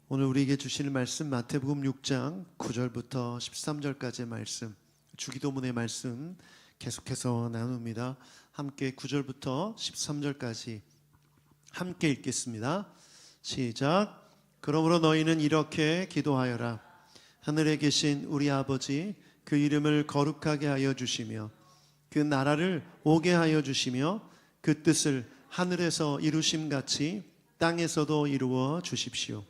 오늘 우리에게 주시는 말씀 마태복음 6장 9절부터 13절까지의 말씀, 주기도문의 말씀 계속해서 나눕니다. 함께 9절부터 13절까지 함께 읽겠습니다. 시작. 그러므로 너희는 이렇게 기도하여라. 하늘에 계신 우리 아버지, 그 이름을 거룩하게 하여 주시며 그 나라를 오게 하여 주시며 그 뜻을 하늘에서 이루심같이 땅에서도 이루어 주십시오.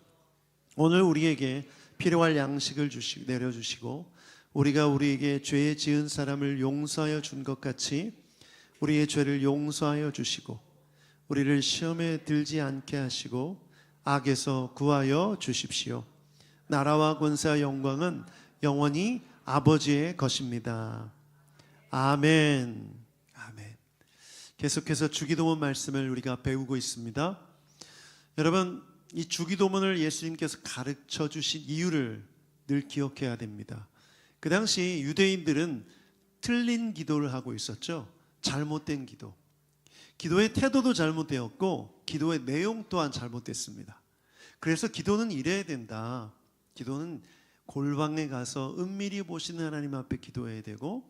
오늘 우리에게 필요할 양식을 내려주시고 우리가 우리에게 죄 지은 사람을 용서하여 준 것 같이 우리의 죄를 용서하여 주시고 우리를 시험에 들지 않게 하시고 악에서 구하여 주십시오. 나라와 권세와 영광은 영원히 아버지의 것입니다. 아멘. 아멘. 계속해서 주기도문 말씀을 우리가 배우고 있습니다. 여러분, 이 주기도문을 예수님께서 가르쳐 주신 이유를 늘 기억해야 됩니다. 그 당시 유대인들은 틀린 기도를 하고 있었죠. 잘못된 기도. 기도의 태도도 잘못되었고 기도의 내용 또한 잘못됐습니다. 그래서 기도는 이래야 된다. 기도는 골방에 가서 은밀히 보시는 하나님 앞에 기도해야 되고,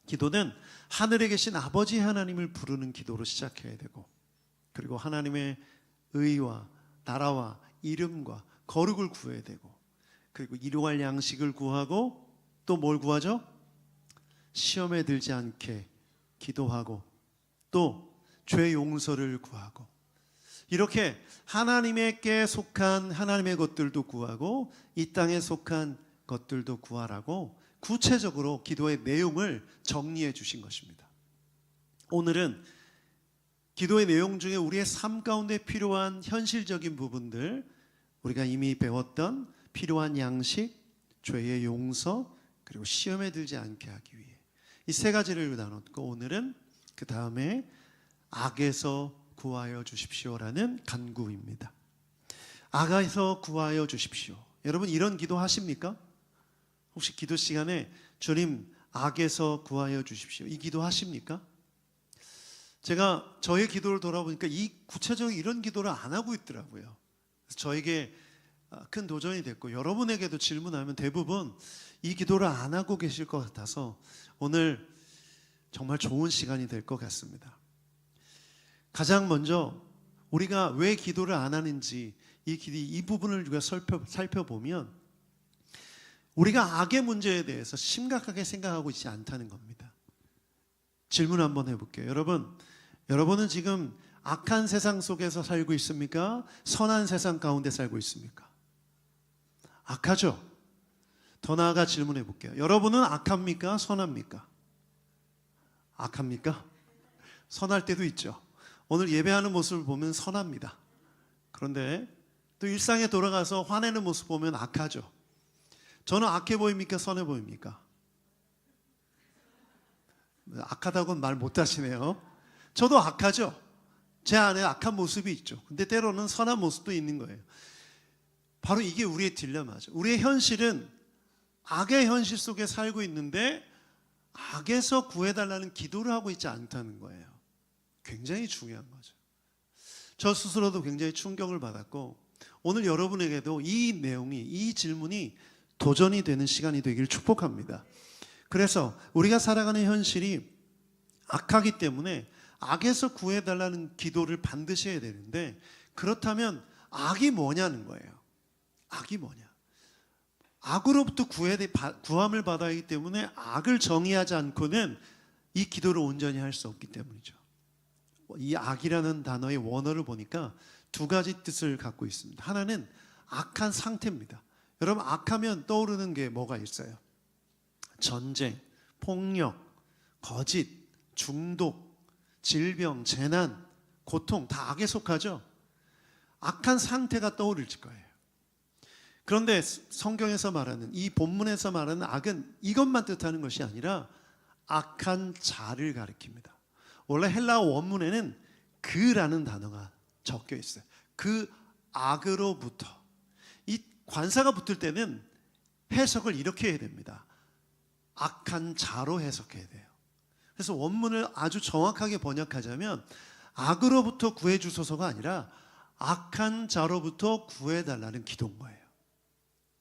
기도는 하늘에 계신 아버지 하나님을 부르는 기도로 시작해야 되고, 그리고 하나님의 의와 나라와 이름과 거룩을 구해야 되고, 그리고 일용할 양식을 구하고, 또 뭘 구하죠? 시험에 들지 않게 기도하고, 또 죄 용서를 구하고, 이렇게 하나님께 속한 하나님의 것들도 구하고 이 땅에 속한 것들도 구하라고 구체적으로 기도의 내용을 정리해 주신 것입니다. 오늘은 기도의 내용 중에 우리의 삶 가운데 필요한 현실적인 부분들, 우리가 이미 배웠던 필요한 양식, 죄의 용서, 그리고 시험에 들지 않게 하기 위해 이 세 가지를 나눴고, 오늘은 그 다음에 악에서 구하여 주십시오라는 간구입니다. 악에서 구하여 주십시오. 여러분, 이런 기도 하십니까? 혹시 기도 시간에 주님 악에서 구하여 주십시오, 이 기도 하십니까? 제가 저의 기도를 돌아보니까 이 구체적인 이런 기도를 안 하고 있더라고요. 그래서 저에게 큰 도전이 됐고, 여러분에게도 질문하면 대부분 이 기도를 안 하고 계실 것 같아서 오늘 정말 좋은 시간이 될 것 같습니다. 가장 먼저 우리가 왜 기도를 안 하는지 이 부분을 우리가 살펴보면 우리가 악의 문제에 대해서 심각하게 생각하고 있지 않다는 겁니다. 질문 한번 해볼게요. 여러분은 지금 악한 세상 속에서 살고 있습니까? 선한 세상 가운데 살고 있습니까? 악하죠? 더 나아가 질문해 볼게요. 여러분은 악합니까? 선합니까? 악합니까? 선할 때도 있죠. 오늘 예배하는 모습을 보면 선합니다. 그런데 또 일상에 돌아가서 화내는 모습 보면 악하죠. 저는 악해 보입니까? 선해 보입니까? 악하다고는 말 못하시네요. 저도 악하죠. 제 안에 악한 모습이 있죠. 근데 때로는 선한 모습도 있는 거예요. 바로 이게 우리의 딜레마죠. 우리의 현실은 악의 현실 속에 살고 있는데 악에서 구해달라는 기도를 하고 있지 않다는 거예요. 굉장히 중요한 거죠. 저 스스로도 굉장히 충격을 받았고, 오늘 여러분에게도 이 질문이 도전이 되는 시간이 되기를 축복합니다. 그래서 우리가 살아가는 현실이 악하기 때문에 악에서 구해달라는 기도를 반드시 해야 되는데, 그렇다면 악이 뭐냐는 거예요. 악이 뭐냐? 악으로부터 구함을 받아야 하기 때문에 악을 정의하지 않고는 이 기도를 온전히 할 수 없기 때문이죠. 이 악이라는 단어의 원어를 보니까 두 가지 뜻을 갖고 있습니다. 하나는 악한 상태입니다. 여러분, 악하면 떠오르는 게 뭐가 있어요? 전쟁, 폭력, 거짓, 중독, 질병, 재난, 고통, 다 악에 속하죠. 악한 상태가 떠오를 거예요. 그런데 성경에서 말하는, 이 본문에서 말하는 악은 이것만 뜻하는 것이 아니라 악한 자를 가리킵니다. 원래 헬라어 원문에는 그라는 단어가 적혀 있어요. 그 악으로부터. 이 관사가 붙을 때는 해석을 이렇게 해야 됩니다. 악한 자로 해석해야 돼요. 그래서 원문을 아주 정확하게 번역하자면 악으로부터 구해주소서가 아니라 악한 자로부터 구해달라는 기도인 거예요.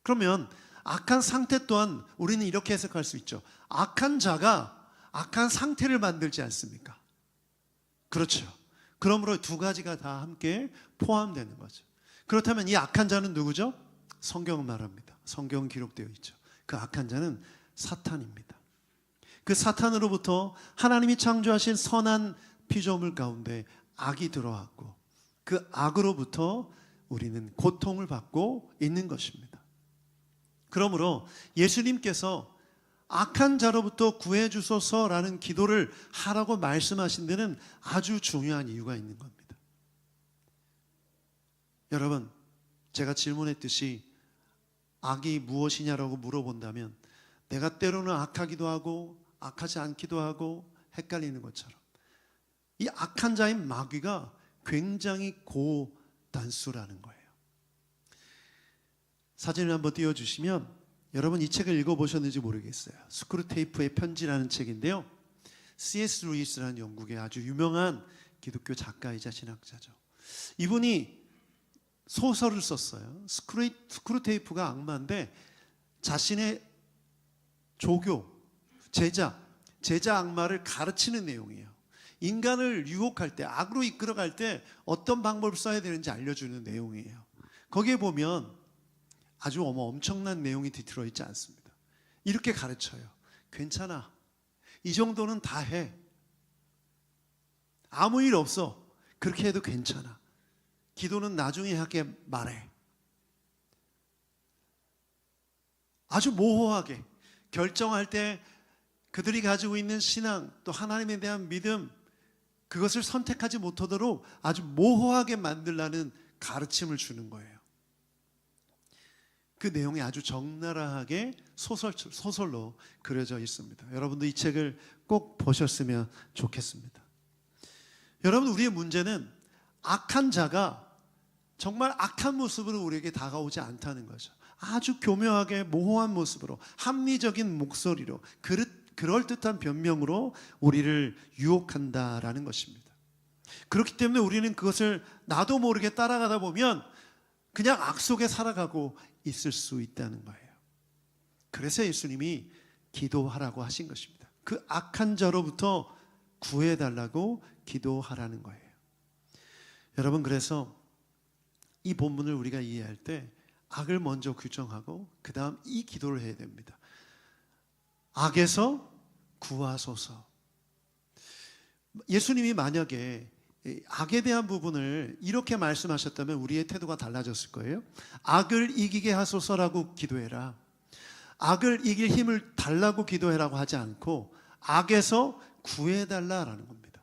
그러면 악한 상태 또한 우리는 이렇게 해석할 수 있죠. 악한 자가 악한 상태를 만들지 않습니까? 그렇죠. 그러므로 두 가지가 다 함께 포함되는 거죠. 그렇다면 이 악한 자는 누구죠? 성경은 말합니다. 성경은 기록되어 있죠. 그 악한 자는 사탄입니다. 그 사탄으로부터 하나님이 창조하신 선한 피조물 가운데 악이 들어왔고 그 악으로부터 우리는 고통을 받고 있는 것입니다. 그러므로 예수님께서 악한 자로부터 구해 주소서라는 기도를 하라고 말씀하신 데는 아주 중요한 이유가 있는 겁니다. 여러분, 제가 질문했듯이 악이 무엇이냐라고 물어본다면 내가 때로는 악하기도 하고 악하지 않기도 하고 헷갈리는 것처럼 이 악한 자인 마귀가 굉장히 고단수라는 거예요. 사진을 한번 띄워주시면 여러분 이 책을 읽어보셨는지 모르겠어요. 스크루테이프의 편지라는 책인데요. C.S. 루이스라는 영국의 아주 유명한 기독교 작가이자 신학자죠. 이분이 소설을 썼어요. 스크루테이프가 악마인데 자신의 조교, 제자 악마를 가르치는 내용이에요. 인간을 유혹할 때, 악으로 이끌어갈 때 어떤 방법을 써야 되는지 알려주는 내용이에요. 거기에 보면 아주 엄청난 내용이 들어있지 않습니다. 이렇게 가르쳐요. 괜찮아. 이 정도는 다 해. 아무 일 없어. 그렇게 해도 괜찮아. 기도는 나중에 하게 말해. 아주 모호하게 결정할 때 그들이 가지고 있는 신앙 또 하나님에 대한 믿음 그것을 선택하지 못하도록 아주 모호하게 만들라는 가르침을 주는 거예요. 그 내용이 아주 적나라하게 소설로 그려져 있습니다. 여러분도 이 책을 꼭 보셨으면 좋겠습니다. 여러분, 우리의 문제는 악한 자가 정말 악한 모습으로 우리에게 다가오지 않다는 거죠. 아주 교묘하게 모호한 모습으로 합리적인 목소리로 그럴듯한 변명으로 우리를 유혹한다라는 것입니다. 그렇기 때문에 우리는 그것을 나도 모르게 따라가다 보면 그냥 악 속에 살아가고 있을 수 있다는 거예요. 그래서 예수님이 기도하라고 하신 것입니다. 그 악한 자로부터 구해달라고 기도하라는 거예요. 여러분, 그래서 이 본문을 우리가 이해할 때 악을 먼저 규정하고 그 다음 이 기도를 해야 됩니다. 악에서 구하소서. 예수님이 만약에 악에 대한 부분을 이렇게 말씀하셨다면 우리의 태도가 달라졌을 거예요. 악을 이기게 하소서라고 기도해라. 악을 이길 힘을 달라고 기도해라고 하지 않고 악에서 구해달라라는 겁니다.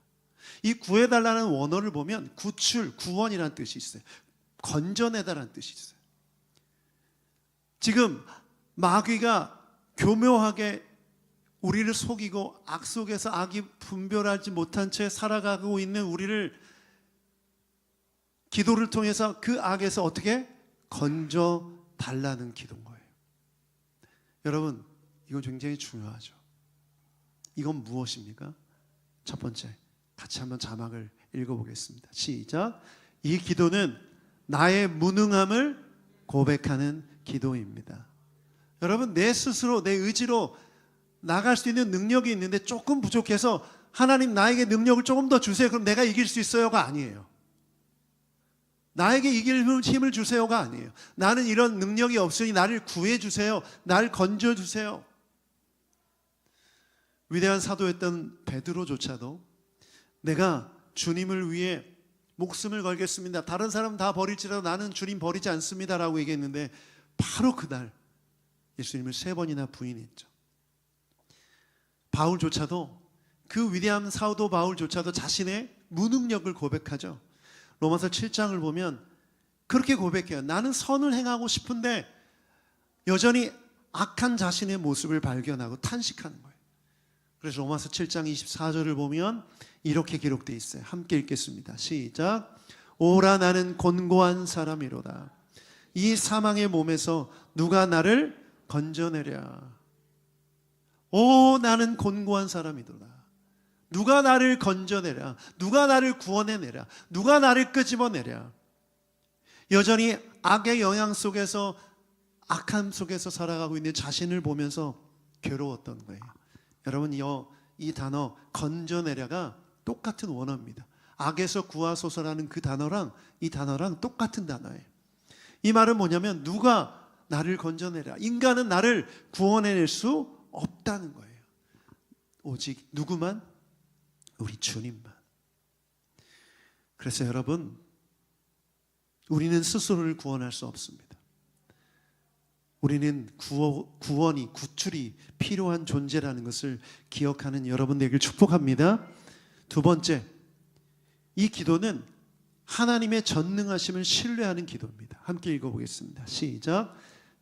이 구해달라는 원어를 보면 구출, 구원이라는 뜻이 있어요. 건져내다라는 뜻이 있어요. 지금 마귀가 교묘하게 우리를 속이고 악 속에서 악이 분별하지 못한 채 살아가고 있는 우리를 기도를 통해서 그 악에서 어떻게 건져달라는 기도인 거예요. 여러분, 이건 굉장히 중요하죠. 이건 무엇입니까? 첫 번째, 같이 한번 자막을 읽어보겠습니다. 시작. 이 기도는 나의 무능함을 고백하는 기도입니다. 여러분, 내 스스로 내 의지로 나갈 수 있는 능력이 있는데 조금 부족해서 하나님 나에게 능력을 조금 더 주세요. 그럼 내가 이길 수 있어요가 아니에요. 나에게 이길 힘을 주세요가 아니에요. 나는 이런 능력이 없으니 나를 구해주세요. 나를 건져주세요. 위대한 사도였던 베드로조차도 내가 주님을 위해 목숨을 걸겠습니다. 다른 사람 다 버릴지라도 나는 주님 버리지 않습니다 라고 얘기했는데 바로 그날 예수님을 3번이나 부인했죠. 바울조차도 그 위대한 사도 바울조차도 자신의 무능력을 고백하죠. 로마서 7장을 보면 그렇게 고백해요. 나는 선을 행하고 싶은데 여전히 악한 자신의 모습을 발견하고 탄식하는 거예요. 그래서 로마서 7장 24절을 보면 이렇게 기록되어 있어요. 함께 읽겠습니다. 시작. 오라 나는 곤고한 사람이로다. 이 사망의 몸에서 누가 나를 건져내랴. 오, 나는 곤고한 사람이로다. 누가 나를 건져내랴. 누가 나를 구원해내랴. 누가 나를 끄집어내랴. 여전히 악의 영향 속에서, 악함 속에서 살아가고 있는 자신을 보면서 괴로웠던 거예요. 여러분, 이 단어 건져내려가 똑같은 원어입니다. 악에서 구하소서라는 그 단어랑 이 단어랑 똑같은 단어예요. 이 말은 뭐냐면 누가 나를 건져내라. 인간은 나를 구원해낼 수 없다는 거예요. 오직 누구만? 우리 주님만. 그래서 여러분, 우리는 스스로를 구원할 수 없습니다. 우리는 구원이, 구출이 필요한 존재라는 것을 기억하는 여러분 되길 축복합니다. 두 번째, 이 기도는 하나님의 전능하심을 신뢰하는 기도입니다. 함께 읽어보겠습니다. 시작.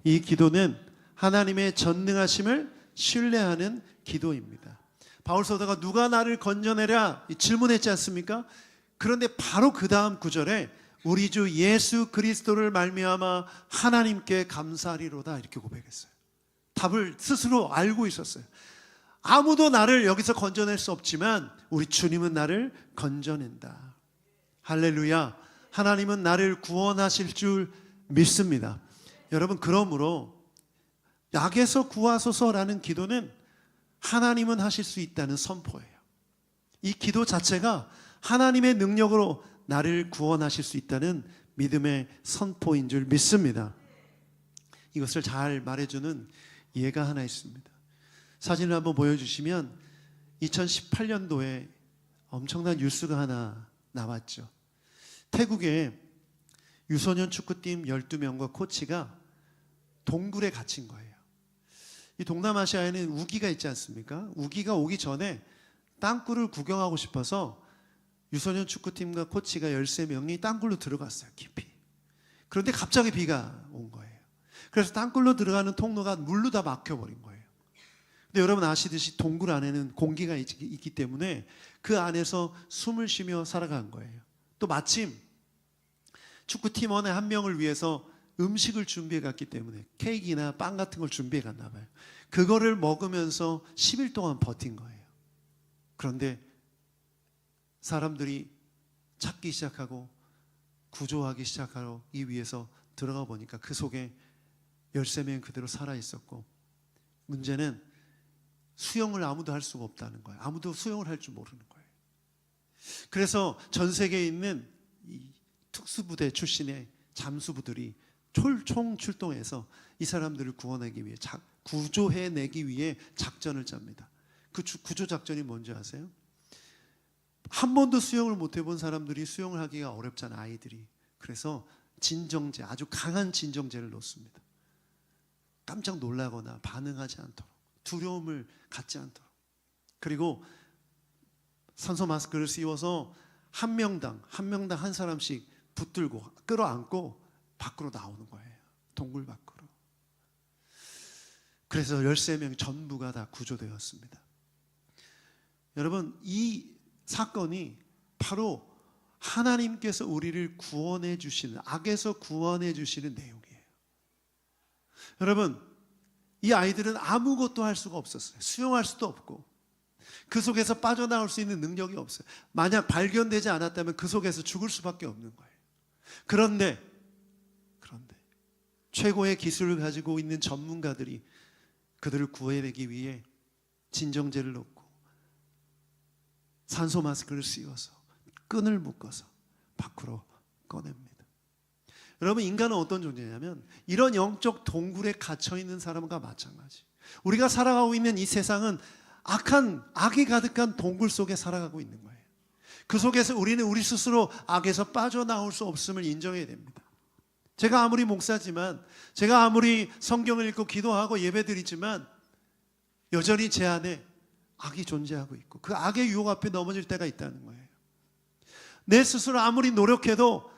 이 기도는 하나님의 전능하심을 신뢰하는 기도입니다. 바울 사도가 누가 나를 건져내랴 질문했지 않습니까? 그런데 바로 그 다음 구절에 우리 주 예수 그리스도를 말미암아 하나님께 감사하리로다 이렇게 고백했어요. 답을 스스로 알고 있었어요. 아무도 나를 여기서 건져낼 수 없지만 우리 주님은 나를 건져낸다. 할렐루야. 하나님은 나를 구원하실 줄 믿습니다. 여러분, 그러므로 악에서 구하소서라는 기도는 하나님은 하실 수 있다는 선포예요. 이 기도 자체가 하나님의 능력으로 나를 구원하실 수 있다는 믿음의 선포인 줄 믿습니다. 이것을 잘 말해주는 예가 하나 있습니다. 사진을 한번 보여주시면 2018년도에 엄청난 뉴스가 하나 나왔죠. 태국에 유소년 축구팀 12명과 코치가 동굴에 갇힌 거예요. 이 동남아시아에는 우기가 있지 않습니까? 우기가 오기 전에 땅굴을 구경하고 싶어서 유소년 축구팀과 코치가 13명이 땅굴로 들어갔어요. 깊이. 그런데 갑자기 비가 온 거예요. 그래서 땅굴로 들어가는 통로가 물로 다 막혀버린 거예요. 근데 여러분 아시듯이 동굴 안에는 공기가 있기 때문에 그 안에서 숨을 쉬며 살아간 거예요. 또 마침 축구팀원의 한 명을 위해서 음식을 준비해 갔기 때문에 케이크나 빵 같은 걸 준비해 갔나 봐요. 그거를 먹으면서 10일 동안 버틴 거예요. 그런데 사람들이 찾기 시작하고 구조하기 시작하러 이 위에서 들어가 보니까 그 속에 13명 그대로 살아 있었고, 문제는 수영을 아무도 할 수가 없다는 거예요. 아무도 수영을 할 줄 모르는 거예요. 그래서 전 세계에 있는 이 특수부대 출신의 잠수부들이 총 출동해서 이 사람들을 구원하기 위해, 구조해내기 위해 작전을 짭니다. 그 구조 작전이 뭔지 아세요? 한 번도 수영을 못 해본 사람들이 수영을 하기가 어렵잖아요, 아이들이. 그래서 진정제, 아주 강한 진정제를 넣습니다. 깜짝 놀라거나 반응하지 않도록, 두려움을 갖지 않도록. 그리고 산소 마스크를 씌워서 한 명당 한 사람씩 붙들고 끌어안고 밖으로 나오는 거예요. 동굴 밖으로. 그래서 13명 전부가 다 구조되었습니다. 여러분, 이 사건이 바로 하나님께서 우리를 구원해 주시는, 악에서 구원해 주시는 내용이에요. 여러분, 이 아이들은 아무것도 할 수가 없었어요. 수영할 수도 없고 그 속에서 빠져나올 수 있는 능력이 없어요. 만약 발견되지 않았다면 그 속에서 죽을 수밖에 없는 거예요. 그런데 최고의 기술을 가지고 있는 전문가들이 그들을 구해내기 위해 진정제를 넣고 산소 마스크를 씌워서 끈을 묶어서 밖으로 꺼냅니다. 여러분, 인간은 어떤 존재냐면 이런 영적 동굴에 갇혀있는 사람과 마찬가지. 우리가 살아가고 있는 이 세상은 악이 가득한 동굴 속에 살아가고 있는 거예요. 그 속에서 우리는 우리 스스로 악에서 빠져나올 수 없음을 인정해야 됩니다. 제가 아무리 목사지만, 제가 아무리 성경을 읽고 기도하고 예배드리지만 여전히 제 안에 악이 존재하고 있고 그 악의 유혹 앞에 넘어질 때가 있다는 거예요. 내 스스로 아무리 노력해도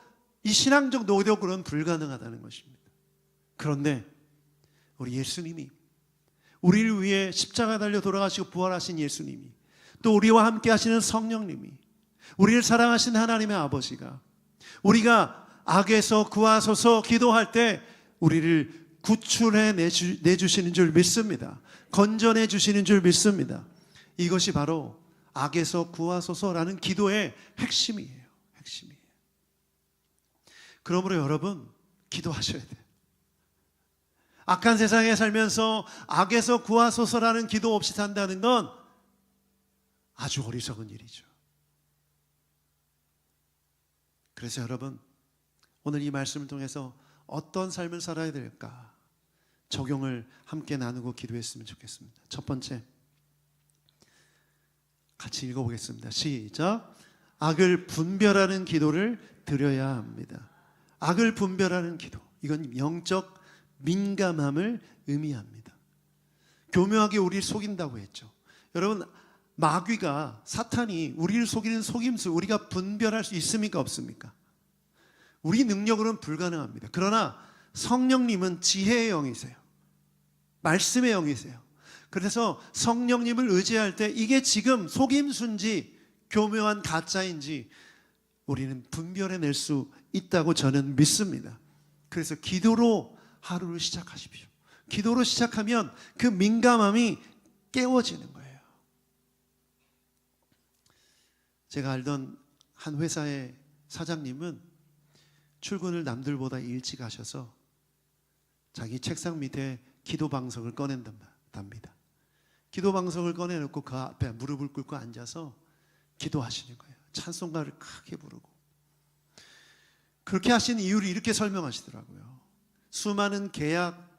이 신앙적 노력으로는 불가능하다는 것입니다. 그런데 우리 예수님이, 우리를 위해 십자가 달려 돌아가시고 부활하신 예수님이, 또 우리와 함께 하시는 성령님이, 우리를 사랑하신 하나님의 아버지가 우리가 악에서 구하소서 기도할 때 우리를 구출해 내주시는 줄 믿습니다. 건져내 주시는 줄 믿습니다. 이것이 바로 악에서 구하소서라는 기도의 핵심이에요. 핵심이에요. 그러므로 여러분 기도하셔야 돼요. 악한 세상에 살면서 악에서 구하소서라는 기도 없이 산다는 건 아주 어리석은 일이죠. 그래서 여러분 오늘 이 말씀을 통해서 어떤 삶을 살아야 될까 적용을 함께 나누고 기도했으면 좋겠습니다. 첫 번째, 같이 읽어보겠습니다. 시작. 악을 분별하는 기도를 드려야 합니다. 악을 분별하는 기도, 이건 영적 민감함을 의미합니다. 교묘하게 우리를 속인다고 했죠. 여러분, 마귀가, 사탄이 우리를 속이는 속임수 우리가 분별할 수 있습니까 없습니까? 우리 능력으로는 불가능합니다. 그러나 성령님은 지혜의 영이세요. 말씀의 영이세요. 그래서 성령님을 의지할 때 이게 지금 속임수인지 교묘한 가짜인지 우리는 분별해낼 수 있다고 저는 믿습니다. 그래서 기도로 하루를 시작하십시오. 기도로 시작하면 그 민감함이 깨워지는 거예요. 제가 알던 한 회사의 사장님은 출근을 남들보다 일찍 하셔서 자기 책상 밑에 기도방석을 꺼낸답니다. 기도방석을 꺼내놓고 그 앞에 무릎을 꿇고 앉아서 기도하시는 거예요. 찬송가를 크게 부르고. 그렇게 하신 이유를 이렇게 설명하시더라고요. 수많은 계약,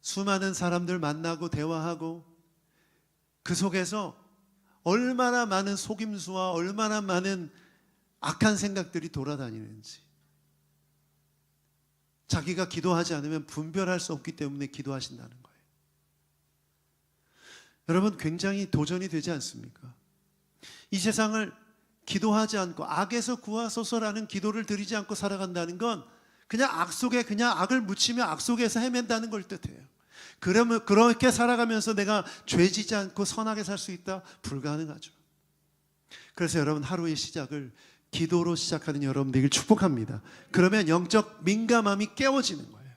수많은 사람들 만나고 대화하고 그 속에서 얼마나 많은 속임수와 얼마나 많은 악한 생각들이 돌아다니는지 자기가 기도하지 않으면 분별할 수 없기 때문에 기도하신다는 거예요. 여러분, 굉장히 도전이 되지 않습니까? 이 세상을 기도하지 않고 악에서 구하소서라는 기도를 드리지 않고 살아간다는 건 그냥 악 속에 그냥 악을 묻히며 악 속에서 헤맨다는 걸 뜻해요. 그러면 그렇게 살아가면서 내가 죄지지 않고 선하게 살 수 있다? 불가능하죠. 그래서 여러분, 하루의 시작을 기도로 시작하는 여러분 되길 축복합니다. 그러면 영적 민감함이 깨워지는 거예요.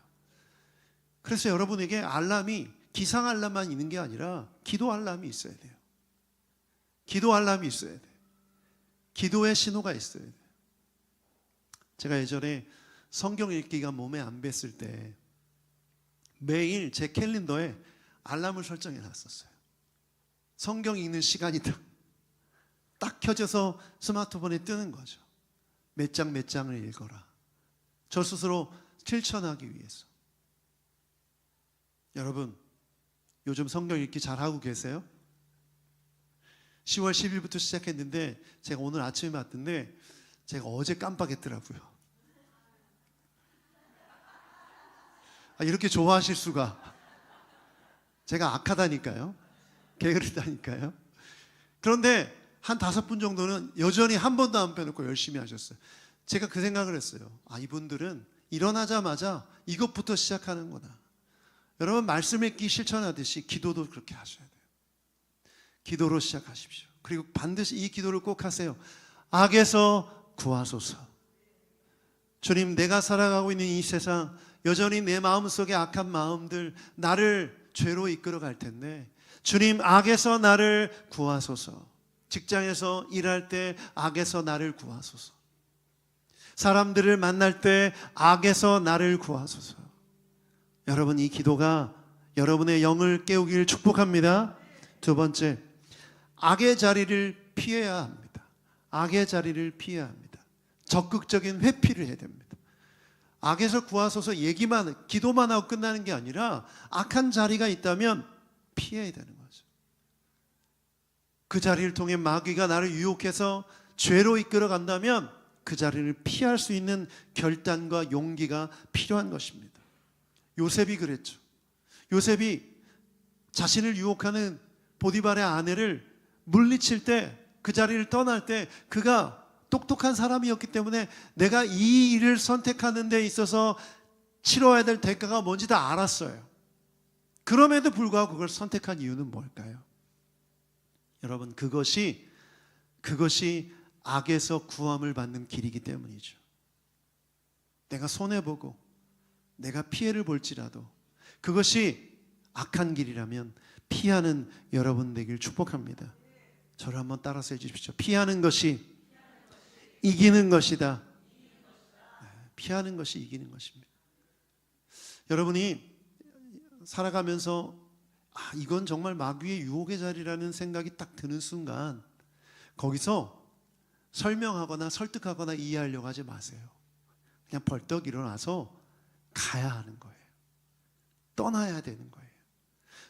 그래서 여러분에게 알람이 기상 알람만 있는 게 아니라 기도 알람이 있어야 돼요. 기도 알람이 있어야 돼요. 기도의 신호가 있어야 돼요. 제가 예전에 성경 읽기가 몸에 안 뱄을 때 매일 제 캘린더에 알람을 설정해 놨었어요. 성경 읽는 시간이 딱 켜져서 스마트폰에 뜨는 거죠. 몇 장 몇 장을 읽어라. 저 스스로 실천하기 위해서. 여러분, 요즘 성경 읽기 잘하고 계세요? 10월 10일부터 시작했는데 제가 오늘 아침에 왔던데 제가 어제 깜빡했더라고요. 이렇게 좋아하실 수가. 제가 악하다니까요. 게으르다니까요. 그런데 한 5분 정도는 여전히 한 번도 안 빼놓고 열심히 하셨어요. 제가 그 생각을 했어요. 이분들은 일어나자마자 이것부터 시작하는구나. 여러분, 말씀 읽기 실천하듯이 기도도 그렇게 하셔야 돼요. 기도로 시작하십시오. 그리고 반드시 이 기도를 꼭 하세요. 악에서 구하소서. 주님, 내가 살아가고 있는 이 세상 여전히 내 마음속에 악한 마음들 나를 죄로 이끌어 갈 텐데 주님, 악에서 나를 구하소서. 직장에서 일할 때 악에서 나를 구하소서. 사람들을 만날 때 악에서 나를 구하소서. 여러분, 이 기도가 여러분의 영을 깨우기를 축복합니다. 두 번째, 악의 자리를 피해야 합니다. 악의 자리를 피해야 합니다. 적극적인 회피를 해야 됩니다. 악에서 구하소서 얘기만, 기도만 하고 끝나는 게 아니라 악한 자리가 있다면 피해야 되는 거죠. 그 자리를 통해 마귀가 나를 유혹해서 죄로 이끌어 간다면 그 자리를 피할 수 있는 결단과 용기가 필요한 것입니다. 요셉이 그랬죠. 요셉이 자신을 유혹하는 보디발의 아내를 물리칠 때, 그 자리를 떠날 때 그가 똑똑한 사람이었기 때문에 내가 이 일을 선택하는 데 있어서 치러야 될 대가가 뭔지 다 알았어요. 그럼에도 불구하고 그걸 선택한 이유는 뭘까요? 여러분, 그것이 악에서 구함을 받는 길이기 때문이죠. 내가 손해보고 내가 피해를 볼지라도 그것이 악한 길이라면 피하는 여러분 되길 축복합니다. 저를 한번 따라서 해주십시오. 피하는 것이 이기는 것이다. 피하는 것이 이기는 것입니다. 여러분이 살아가면서 이건 정말 마귀의 유혹의 자리라는 생각이 딱 드는 순간 거기서 설명하거나 설득하거나 이해하려고 하지 마세요. 그냥 벌떡 일어나서 가야 하는 거예요. 떠나야 되는 거예요.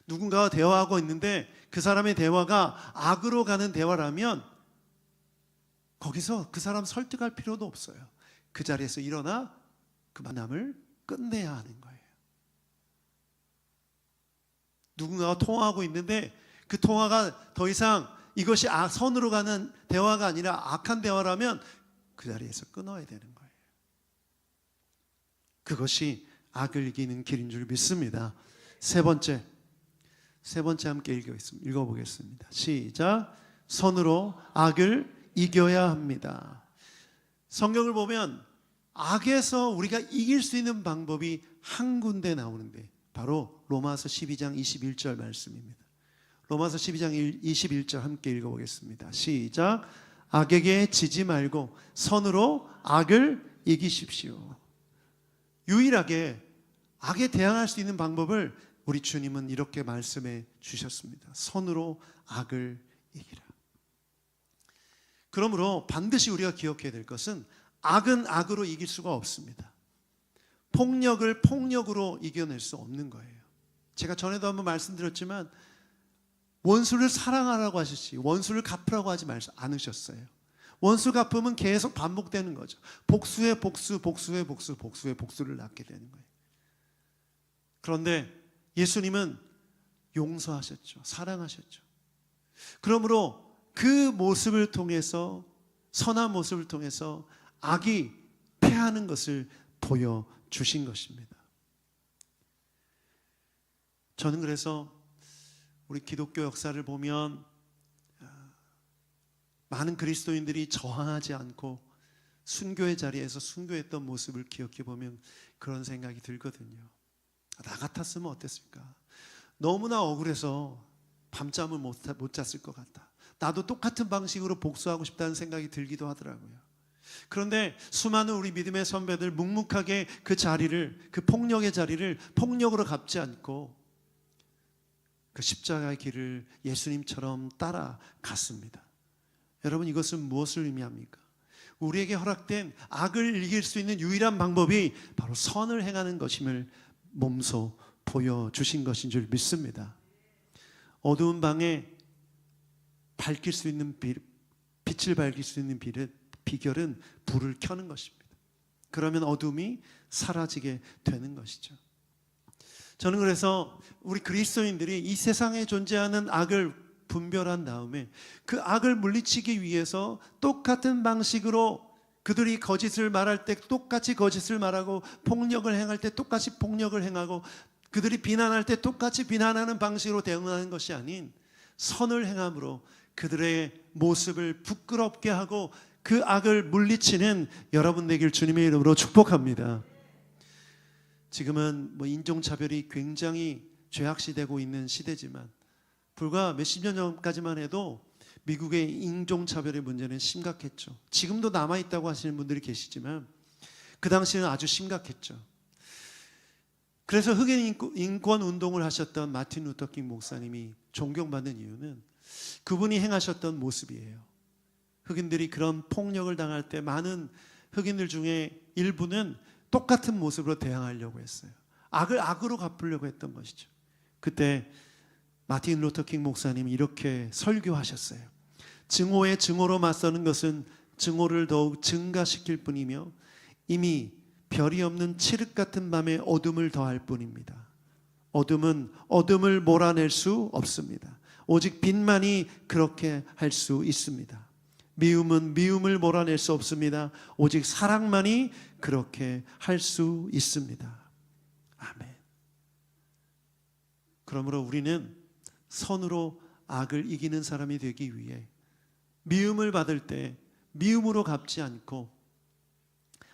누군가와 대화하고 있는데 그 사람의 대화가 악으로 가는 대화라면 거기서 그 사람 설득할 필요도 없어요. 그 자리에서 일어나 그 만남을 끝내야 하는 거예요. 누군가와 통화하고 있는데 그 통화가 더 이상 이것이 선으로 가는 대화가 아니라 악한 대화라면 그 자리에서 끊어야 되는 거예요. 그것이 악을 이기는 길인 줄 믿습니다. 세 번째 함께 읽어보겠습니다. 시작. 선으로 악을 이겨야 합니다. 성경을 보면 악에서 우리가 이길 수 있는 방법이 한 군데 나오는데 바로 로마서 12장 21절 말씀입니다. 로마서 12장 21절 함께 읽어보겠습니다. 시작. 악에게 지지 말고 선으로 악을 이기십시오. 유일하게 악에 대항할 수 있는 방법을 우리 주님은 이렇게 말씀해 주셨습니다. 선으로 악을 이기라. 그러므로 반드시 우리가 기억해야 될 것은 악은 악으로 이길 수가 없습니다. 폭력을 폭력으로 이겨낼 수 없는 거예요. 제가 전에도 한번 말씀드렸지만 원수를 사랑하라고 하셨지 원수를 갚으라고 하지 않으셨어요. 원수 갚으면 계속 반복되는 거죠. 복수의 복수, 복수의 복수, 복수의 복수를 낳게 되는 거예요. 그런데 예수님은 용서하셨죠. 사랑하셨죠. 그러므로 그 모습을 통해서 선한 모습을 통해서 악이 패하는 것을 보여주신 것입니다. 저는 그래서 우리 기독교 역사를 보면 많은 그리스도인들이 저항하지 않고 순교의 자리에서 순교했던 모습을 기억해 보면 그런 생각이 들거든요. 나 같았으면 어땠을까? 너무나 억울해서 밤잠을 못 잤을 것 같다. 나도 똑같은 방식으로 복수하고 싶다는 생각이 들기도 하더라고요. 그런데 수많은 우리 믿음의 선배들 묵묵하게 그 자리를, 그 폭력의 자리를 폭력으로 갚지 않고 그 십자가의 길을 예수님처럼 따라갔습니다. 여러분, 이것은 무엇을 의미합니까? 우리에게 허락된 악을 이길 수 있는 유일한 방법이 바로 선을 행하는 것임을 몸소 보여주신 것인 줄 믿습니다. 어두운 방에 밝힐 수 있는 빛을 밝힐 수 있는 비결은 불을 켜는 것입니다. 그러면 어둠이 사라지게 되는 것이죠. 저는 그래서 우리 그리스도인들이 이 세상에 존재하는 악을 분별한 다음에 그 악을 물리치기 위해서 똑같은 방식으로 그들이 거짓을 말할 때 똑같이 거짓을 말하고 폭력을 행할 때 똑같이 폭력을 행하고 그들이 비난할 때 똑같이 비난하는 방식으로 대응하는 것이 아닌 선을 행함으로 그들의 모습을 부끄럽게 하고 그 악을 물리치는 여러분 되길 주님의 이름으로 축복합니다. 지금은 인종차별이 굉장히 죄악시되고 있는 시대지만 불과 몇십 년 전까지만 해도 미국의 인종차별의 문제는 심각했죠. 지금도 남아있다고 하시는 분들이 계시지만 그 당시에는 아주 심각했죠. 그래서 흑인 인권 운동을 하셨던 마틴 루터 킹 목사님이 존경받는 이유는 그분이 행하셨던 모습이에요. 흑인들이 그런 폭력을 당할 때 많은 흑인들 중에 일부는 똑같은 모습으로 대항하려고 했어요. 악을 악으로 갚으려고 했던 것이죠. 그때 마틴 루터 킹 목사님이 이렇게 설교하셨어요. 증오에 증오로 맞서는 것은 증오를 더욱 증가시킬 뿐이며 이미 별이 없는 칠흑 같은 밤에 어둠을 더할 뿐입니다. 어둠은 어둠을 몰아낼 수 없습니다. 오직 빛만이 그렇게 할 수 있습니다. 미움은 미움을 몰아낼 수 없습니다. 오직 사랑만이 그렇게 할 수 있습니다. 아멘. 그러므로 우리는 선으로 악을 이기는 사람이 되기 위해 미움을 받을 때 미움으로 갚지 않고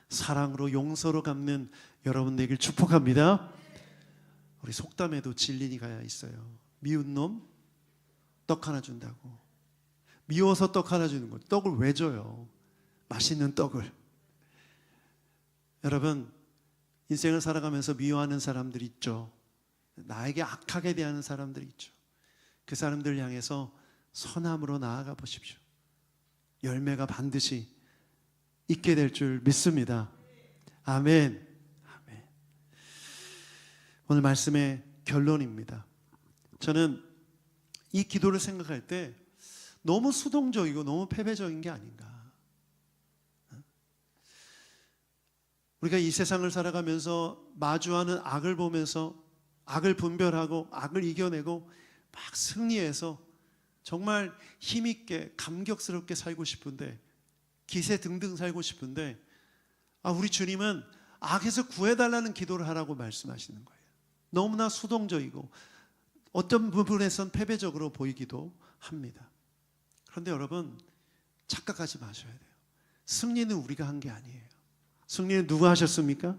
사랑으로 용서로 갚는 여러분 되길 축복합니다. 우리 속담에도 진리가 있어요. 미운 놈 떡 하나 준다고. 미워서 떡 하나 주는 거. 떡을 왜 줘요? 맛있는 떡을. 여러분, 인생을 살아가면서 미워하는 사람들이 있죠. 나에게 악하게 대하는 사람들이 있죠. 그 사람들을 향해서 선함으로 나아가 보십시오. 열매가 반드시 있게 될 줄 믿습니다. 아멘. 아멘. 오늘 말씀의 결론입니다. 저는 이 기도를 생각할 때 너무 수동적이고 너무 패배적인 게 아닌가. 우리가 이 세상을 살아가면서 마주하는 악을 보면서 악을 분별하고 악을 이겨내고 막 승리해서 정말 힘있게 감격스럽게 살고 싶은데, 기세 등등 살고 싶은데, 우리 주님은 악에서 구해달라는 기도를 하라고 말씀하시는 거예요. 너무나 수동적이고 어떤 부분에선 패배적으로 보이기도 합니다. 그런데 여러분, 착각하지 마셔야 돼요. 승리는 우리가 한 게 아니에요. 승리는 누가 하셨습니까?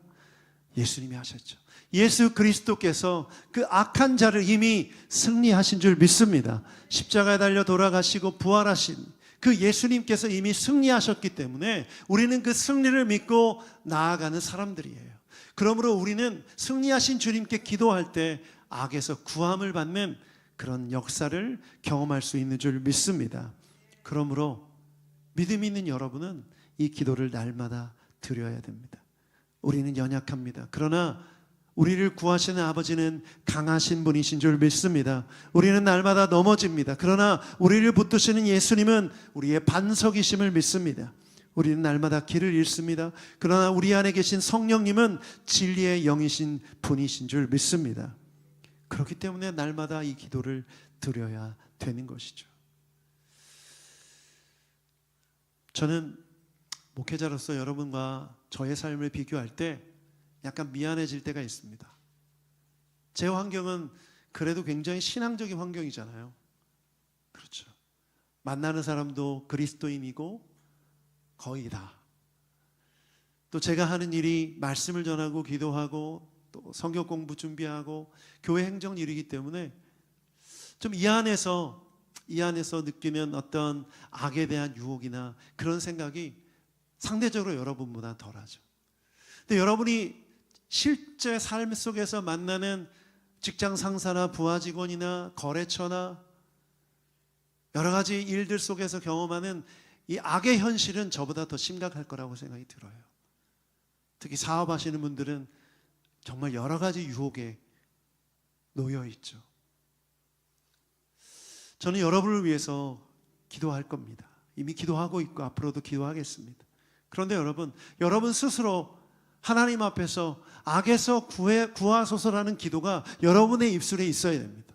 예수님이 하셨죠. 예수 그리스도께서 그 악한 자를 이미 승리하신 줄 믿습니다. 십자가에 달려 돌아가시고 부활하신 그 예수님께서 이미 승리하셨기 때문에 우리는 그 승리를 믿고 나아가는 사람들이에요. 그러므로 우리는 승리하신 주님께 기도할 때 악에서 구함을 받는 그런 역사를 경험할 수 있는 줄 믿습니다. 그러므로 믿음 있는 여러분은 이 기도를 날마다 드려야 됩니다. 우리는 연약합니다. 그러나 우리를 구하시는 아버지는 강하신 분이신 줄 믿습니다. 우리는 날마다 넘어집니다. 그러나 우리를 붙드시는 예수님은 우리의 반석이심을 믿습니다. 우리는 날마다 길을 잃습니다. 그러나 우리 안에 계신 성령님은 진리의 영이신 분이신 줄 믿습니다. 그렇기 때문에 날마다 이 기도를 드려야 되는 것이죠. 저는 목회자로서 여러분과 저의 삶을 비교할 때 약간 미안해질 때가 있습니다. 제 환경은 그래도 굉장히 신앙적인 환경이잖아요. 그렇죠. 만나는 사람도 그리스도인이고 거의 다. 또 제가 하는 일이 말씀을 전하고 기도하고 또 성경 공부 준비하고 교회 행정 일이기 때문에 좀 이 안에서 느끼는 어떤 악에 대한 유혹이나 그런 생각이 상대적으로 여러분보다 덜하죠. 근데 여러분이 실제 삶 속에서 만나는 직장 상사나 부하 직원이나 거래처나 여러 가지 일들 속에서 경험하는 이 악의 현실은 저보다 더 심각할 거라고 생각이 들어요. 특히 사업하시는 분들은 정말 여러 가지 유혹에 놓여 있죠. 저는 여러분을 위해서 기도할 겁니다. 이미 기도하고 있고 앞으로도 기도하겠습니다. 그런데 여러분 스스로 하나님 앞에서 악에서 구하소서라는 기도가 여러분의 입술에 있어야 됩니다.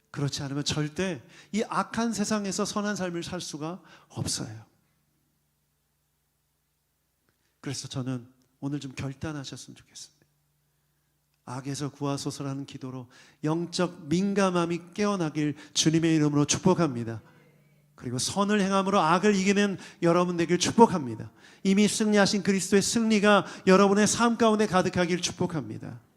그렇지 않으면 절대 이 악한 세상에서 선한 삶을 살 수가 없어요. 그래서 저는 오늘 좀 결단하셨으면 좋겠습니다. 악에서 구하소서라는 기도로 영적 민감함이 깨어나길 주님의 이름으로 축복합니다. 그리고 선을 행함으로 악을 이기는 여러분 되길 축복합니다. 이미 승리하신 그리스도의 승리가 여러분의 삶 가운데 가득하길 축복합니다.